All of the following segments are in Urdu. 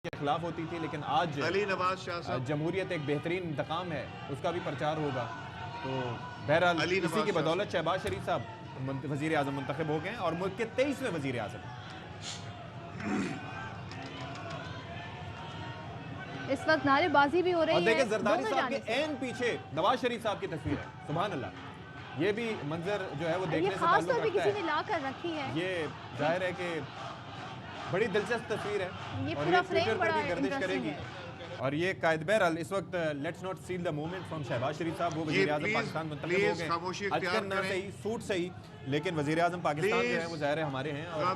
کے خلاف ہوتی تھی، لیکن آج علی نواز شاہ صاحب جمہوریت ایک بہترین انتقام ہے، اس کا بھی پرچار ہوگا. تو بہرحال اسی کی بدولت شہباز شریف صاحب وزیر اعظم منتخب ہو گئے اور ملک کے 23ویں وزیر اعظم. اس وقت نعرے بازی بھی ہو رہی ہے. اور دیکھیں زرداری صاحب کے عین پیچھے نواز شریف صاحب کی تصویر ہے. سبحان اللہ. یہ بھی منظر جو ہے وہ دیکھنے سے خاص طور تعلق پہ رکھتا کسی نے لا کر رکھی ہے. یہ ظاہر ہے کہ بڑی دلچسپ تصویر ہے اور یہ ٹویٹر پر بھی گردش کرے گی. اور یہ قائد بہرحال اس وقت let's not sell the moment from Shahbaz Sharif صاحب. وہ وزیر اعظم پاکستان منتخب ہو گئے. اچکن نہ صحیح سوٹ صحیح، لیکن وزیر اعظم پاکستان جو ہے وہ ظاہر ہے ہمارے ہیں اور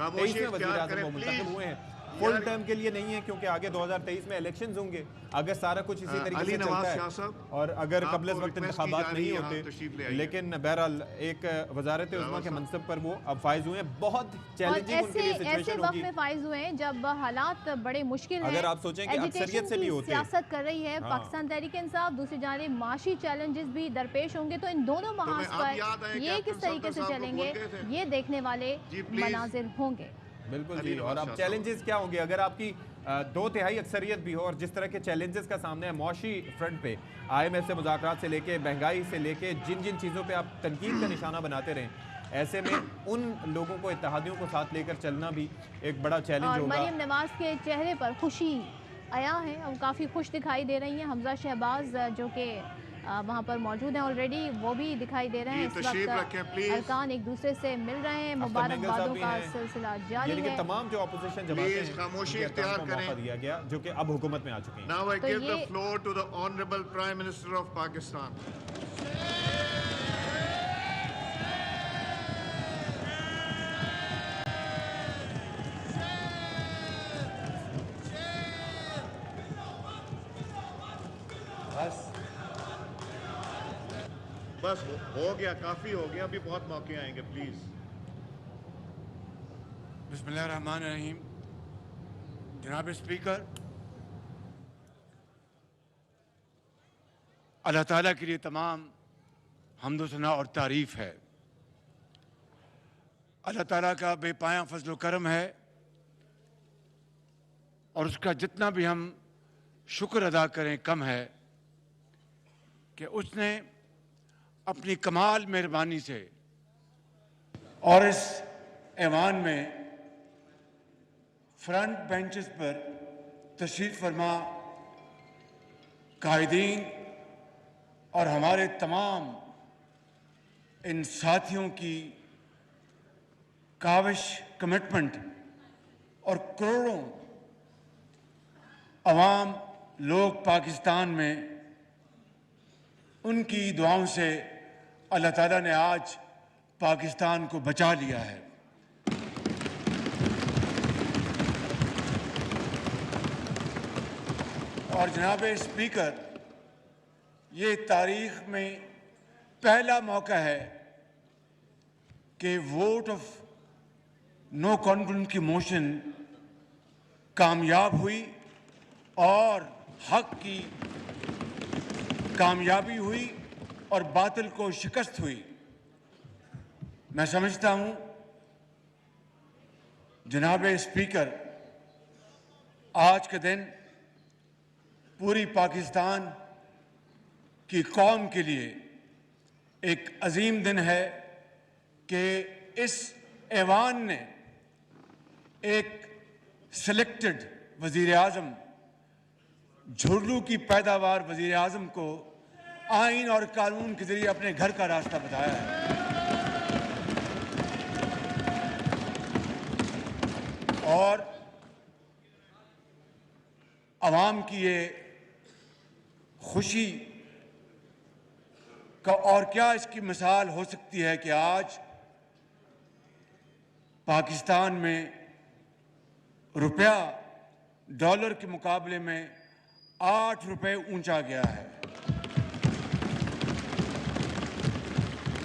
23ویں وزیر اعظم وہ منتخب ہوئے ہیں. فل ٹرم کے لیے نہیں ہے کیونکہ آگے 2023 میں الیکشنز ہوں گے. اگر سارا کچھ اسی طریقے سے چلتا ہے اور اگر قبل از وقت انتخابات نہیں ہوتے، لیکن بہرحال ایک وزارت عظمیٰ کے منصب پر وہ اب فائز ہوئے ہیں. بہت چیلنجنگ ان کے لیے سچویشن ہوگی. ایسے وقت میں فائز ہوئے ہیں جب حالات بڑے مشکل ہیں. اگر آپ سوچیں کہ اکثریت سے بھی ہوتے، سیاست کر رہی ہے پاکستان تحریک انصاف، دوسری جانب معاشی چیلنجز بھی درپیش ہوں گے. تو ان دونوں محاذ پر یہ کس طریقے سے چلیں گے، یہ دیکھنے والے مناظر ہوں گے. بالکل جی. اور اب چیلنجز کیا ہوں گے اگر آپ کی 2/3 اکثریت بھی ہو اور جس طرح کے چیلنجز کا سامنے ہے معاشی فرنٹ پہ، IMF سے مذاکرات سے لے کے مہنگائی سے لے کے جن چیزوں پہ آپ تنقید کا نشانہ بناتے رہیں، ایسے میں ان لوگوں کو اتحادیوں کو ساتھ لے کر چلنا بھی ایک بڑا چیلنج ہوگا. اور مریم نواز کے چہرے پر خوشی آیا ہے، وہ کافی خوش دکھائی دے رہی ہیں. حمزہ شہباز جو کہ وہاں پر موجود ہیں آلریڈی، وہ بھی دکھائی دے رہے ہیں. اس وقت ارکان ایک دوسرے سے مل رہے ہیں، مبارکبادوں کا سلسلہ جاری ہے. یعنی کہ تمام جو اپوزیشن جماعتیں ہیں خاموشی اختیار کریں. موقع دیا گیا جو کہ اب حکومت میں آ چکے ہیں. Now I give the floor to the Honorable Prime Minister of Pakistan. بس ہو گیا، کافی ہو گیا، ابھی بہت موقع آئیں گے. پلیز. بسم اللہ الرحمن الرحیم. جناب اسپیکر، اللہ تعالیٰ کے لیے تمام حمد و ثنا اور تعریف ہے. اللہ تعالیٰ کا بے پایاں فضل و کرم ہے اور اس کا جتنا بھی ہم شکر ادا کریں کم ہے کہ اس نے اپنی کمال مہربانی سے اور اس ایوان میں فرنٹ بینچز پر تشریف فرما قائدین اور ہمارے تمام ان ساتھیوں کی کاوش، کمٹمنٹ اور کروڑوں عوام لوگ پاکستان میں ان کی دعاؤں سے اللہ تعالیٰ نے آج پاکستان کو بچا لیا ہے. اور جناب اسپیکر، یہ تاریخ میں پہلا موقع ہے کہ ووٹ آف نو کانفیڈنس کی موشن کامیاب ہوئی اور حق کی کامیابی ہوئی اور باطل کو شکست ہوئی. میں سمجھتا ہوں جناب اسپیکر، آج کے دن پوری پاکستان کی قوم کے لیے ایک عظیم دن ہے کہ اس ایوان نے ایک سلیکٹڈ وزیر اعظم، جھرلو کی پیداوار وزیر اعظم کو آئین اور قانون کے ذریعے اپنے گھر کا راستہ بتایا ہے. اور عوام کی یہ خوشی کا اور کیا اس کی مثال ہو سکتی ہے کہ آج پاکستان میں روپیہ ڈالر کے مقابلے میں 8 روپے اونچا گیا ہے.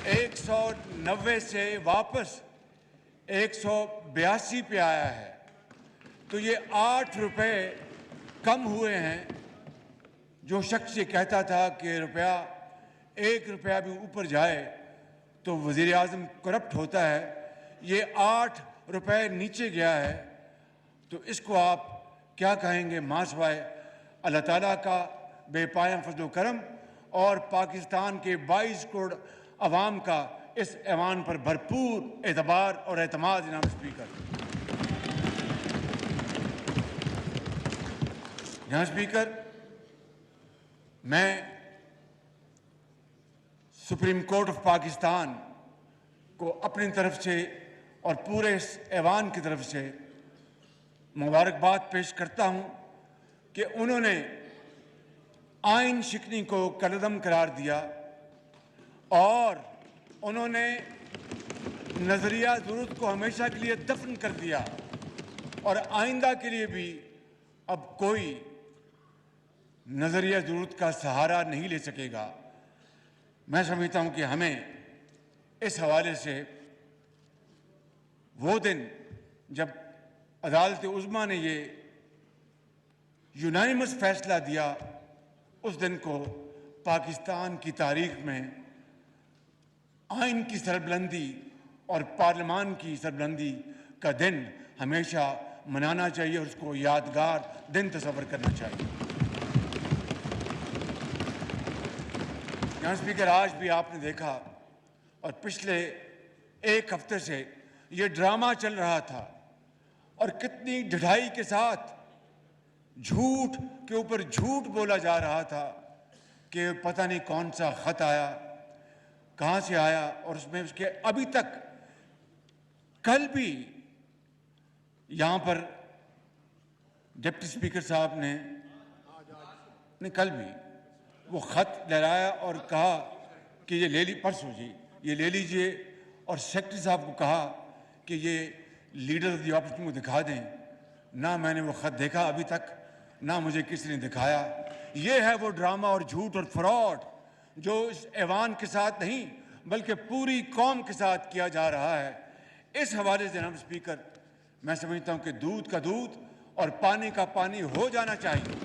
190 سے واپس 182 پہ آیا ہے. تو یہ 8 روپے کم ہوئے ہیں. جو شخص یہ کہتا تھا کہ روپیہ 1 روپیہ بھی اوپر جائے تو وزیر اعظم کرپٹ ہوتا ہے، یہ 8 روپے نیچے گیا ہے. تو اس کو آپ کیا کہیں گے ماں سوائے اللہ تعالیٰ کا بے پایہ فضل و کرم اور پاکستان کے 22 کروڑ عوام کا اس ایوان پر بھرپور اعتبار اور اعتماد. جناب اسپیکر، جناب اسپیکر، میں سپریم کورٹ آف پاکستان کو اپنی طرف سے اور پورے اس ایوان کی طرف سے مبارکباد پیش کرتا ہوں کہ انہوں نے آئین شکنی کو کالعدم قرار دیا اور انہوں نے نظریہ ضرورت کو ہمیشہ کے لیے دفن کر دیا اور آئندہ کے لیے بھی اب کوئی نظریہ ضرورت کا سہارا نہیں لے سکے گا. میں سمجھتا ہوں کہ ہمیں اس حوالے سے وہ دن جب عدالت عظمیٰ نے یہ یونانیمس فیصلہ دیا، اس دن کو پاکستان کی تاریخ میں آئین کی سربلندی اور پارلیمان کی سربلندی کا دن ہمیشہ منانا چاہیے اور اس کو یادگار دن تصور کرنا چاہیے. جناب اسپیکر، آج بھی آپ نے دیکھا اور پچھلے ایک ہفتے سے یہ ڈرامہ چل رہا تھا اور کتنی ڈھٹائی کے ساتھ جھوٹ کے اوپر جھوٹ بولا جا رہا تھا کہ پتہ نہیں کون سا خط آیا، کہاں سے آیا، اور اس میں اس کے ابھی تک کل بھی یہاں پر ڈپٹی اسپیکر صاحب نے کل بھی وہ خط لہرایا اور کہا کہ یہ لے لی پرسوں جی یہ لے لیجئے، اور سیکرٹری صاحب کو کہا کہ یہ لیڈر آف دی اپوزیشن کو دکھا دیں. نہ میں نے وہ خط دیکھا ابھی تک، نہ مجھے کسی نے دکھایا. یہ ہے وہ ڈرامہ اور جھوٹ اور فراڈ جو اس ایوان کے ساتھ نہیں بلکہ پوری قوم کے ساتھ کیا جا رہا ہے. اس حوالے سے جناب اسپیکر، میں سمجھتا ہوں کہ دودھ کا دودھ اور پانی کا پانی ہو جانا چاہیے.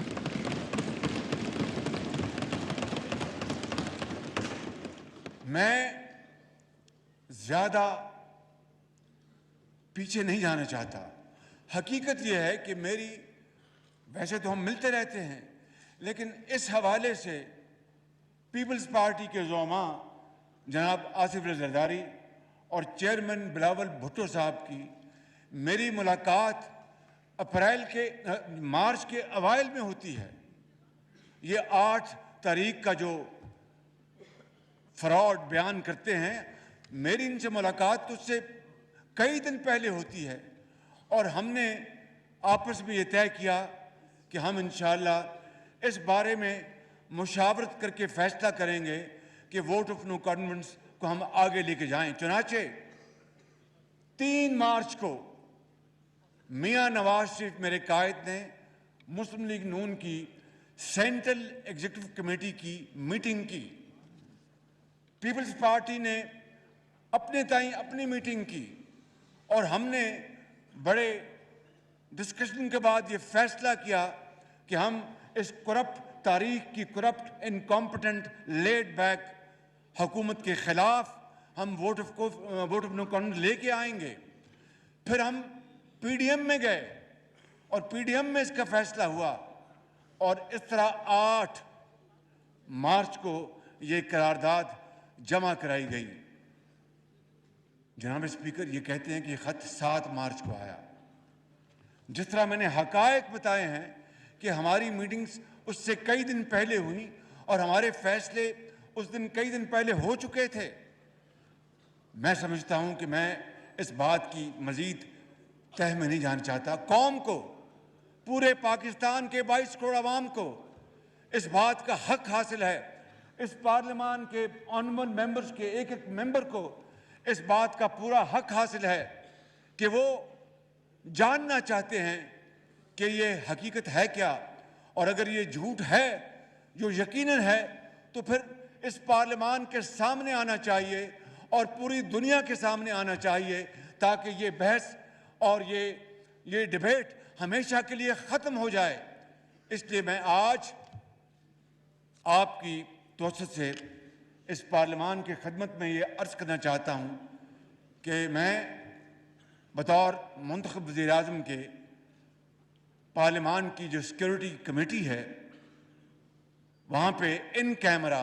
میں زیادہ پیچھے نہیں جانا چاہتا. حقیقت یہ ہے کہ ویسے تو ہم ملتے رہتے ہیں، لیکن اس حوالے سے پیپلز پارٹی کے زعماء جناب آصف علی زرداری اور چیئرمین بلاول بھٹو صاحب کی میری ملاقات مارچ کے اوائل میں ہوتی ہے. یہ 8 تاریخ کا جو فراڈ بیان کرتے ہیں، میری ان سے ملاقات تو اس سے کئی دن پہلے ہوتی ہے، اور ہم نے آپس میں یہ طے کیا کہ ہم انشاءاللہ اس بارے میں مشاورت کر کے فیصلہ کریں گے کہ ووٹ آف نو کانفیڈنس کو ہم آگے لے کے جائیں. چنانچہ 3 مارچ کو میاں نواز شریف میرے قائد نے مسلم لیگ نون کی سینٹرل ایگزیکٹو کمیٹی کی میٹنگ کی. پیپلز پارٹی نے اپنے تائیں اپنی میٹنگ کی اور ہم نے بڑے ڈسکشن کے بعد یہ فیصلہ کیا کہ ہم اس کرپٹ تاریخ کی کرپٹ انکمپٹنٹ لیڈ بیک حکومت کے خلاف ہم ووٹ آف نو کانفیڈنس لے کے آئیں گے. پھر ہم پی ڈی ایم میں گئے اور پی ڈی ایم میں اس کا فیصلہ ہوا، اور اس طرح 8 مارچ کو یہ قرارداد جمع کرائی گئی. جناب اسپیکر، یہ کہتے ہیں کہ یہ خط 7 مارچ کو آیا. جس طرح میں نے حقائق بتائے ہیں کہ ہماری میٹنگز اس سے کئی دن پہلے ہوئیں اور ہمارے فیصلے اس دن کئی دن پہلے ہو چکے تھے. میں سمجھتا ہوں کہ میں اس بات کی مزید تہ میں نہیں جانا چاہتا. قوم کو، پورے پاکستان کے 22 کروڑ عوام کو اس بات کا حق حاصل ہے، اس پارلیمان کے آنریبل ممبرز کے ایک ایک ممبر کو اس بات کا پورا حق حاصل ہے کہ وہ جاننا چاہتے ہیں کہ یہ حقیقت ہے کیا، اور اگر یہ جھوٹ ہے جو یقیناً ہے تو پھر اس پارلیمان کے سامنے آنا چاہیے اور پوری دنیا کے سامنے آنا چاہیے تاکہ یہ بحث اور یہ ڈیبیٹ ہمیشہ کے لیے ختم ہو جائے. اس لیے میں آج آپ کی توسط سے اس پارلیمان کی خدمت میں یہ عرض کرنا چاہتا ہوں کہ میں بطور منتخب وزیر اعظم کے پارلیمان کی جو سیکیورٹی کمیٹی ہے وہاں پہ ان کیمرہ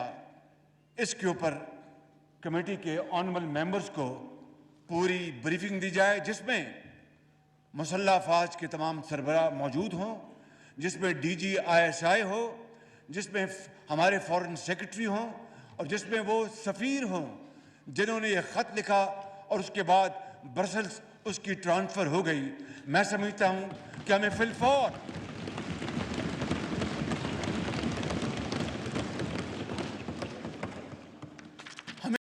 اس کے اوپر کمیٹی کے آنریبل ممبرز کو پوری بریفنگ دی جائے، جس میں مسلح افواج کے تمام سربراہ موجود ہوں، جس میں ڈی جی ISI ہو، جس میں ہمارے فارن سیکرٹری ہوں، اور جس میں وہ سفیر ہوں جنہوں نے یہ خط لکھا اور اس کے بعد برسلز اس کی ٹرانسفر ہو گئی۔ میں سمجھتا ہوں کہ ہمیں فی الفور